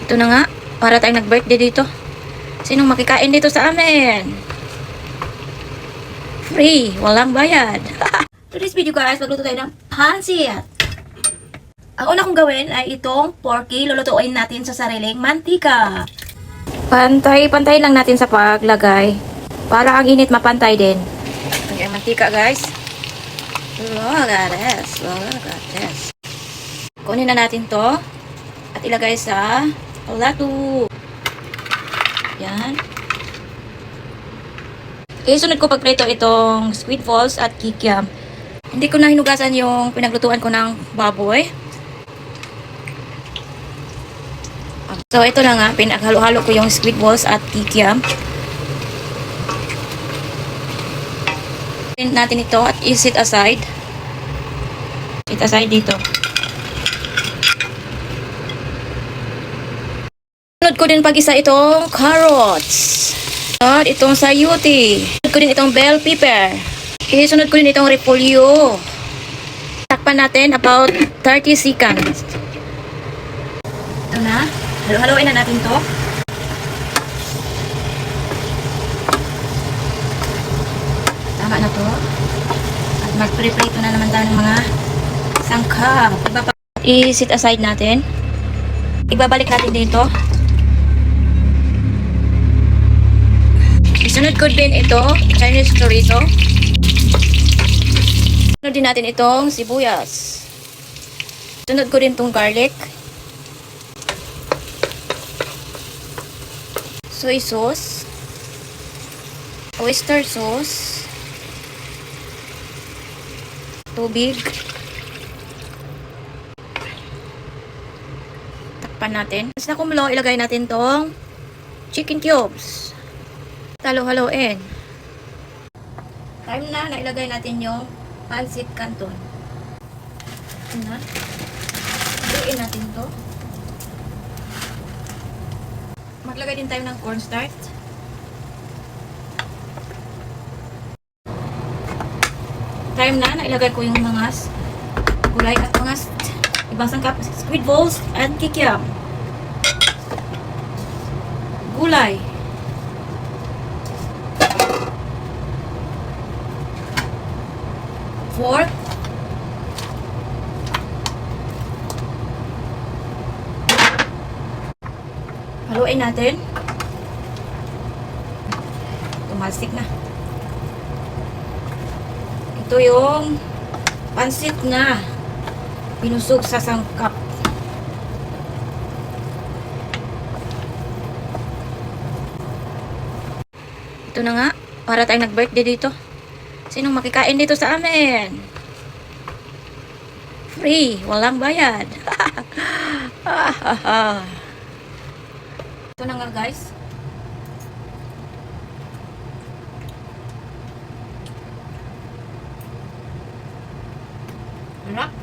Ito na nga, para tayong nag-birthday dito. Sinong makikain dito sa amin? Free, walang bayad. Today's video guys, magluto tayo ng pansit. Ang una kong gawin ay itong porky. Lulutuin natin sa sariling mantika. Pantay lang natin sa paglagay. Para ang init mapantay din. Ang mantika guys. Look at this. Look at this. Kunin na natin to. At ilagay sa plato. Yan. Isunod ko pagprito itong squid balls at kikiam. Hindi ko na hinugasan yung pinaglutuan ko ng baboy. So ito na nga, pinaghalo-halo ko yung squid balls at kikiam. Natin ito at i-set aside. Set aside dito. Sunod ko din pag-isa itong carrots. At itong sayuti. Sunod ko din itong bell pepper. Isunod ko din itong repolyo. Takpan natin about 30 seconds. Ito na. Halo-haloin na natin to. Tama na to. At mag-prepare na naman tayo ng mga sangkap. I-set aside natin. Ibabalik natin dito. Isunod ko din ito, Chinese chorizo. Sunod din natin itong sibuyas. Sunod ko din itong garlic. Soy sauce. Oyster sauce. Tubig. Takpan natin. Tapos na kumulo, ilagay natin itong chicken cubes. Halo-haloin. Time na, nailagay natin yung pancit canton. Ito na. Haluin natin to. Maglagay din tayo ng cornstarch. Time na, nailagay ko yung mga gulay at mga ibang sangkap, squid balls and kikiam. Gulay. Pork. Haluin natin. Tumalsik na. Ito yung pansit na pinusog sa sangkap. Ito na nga, para tayong nag-birthday dito. Sinong makikain dito sa amin? Free, walang bayad. Ito na nga guys. Harap.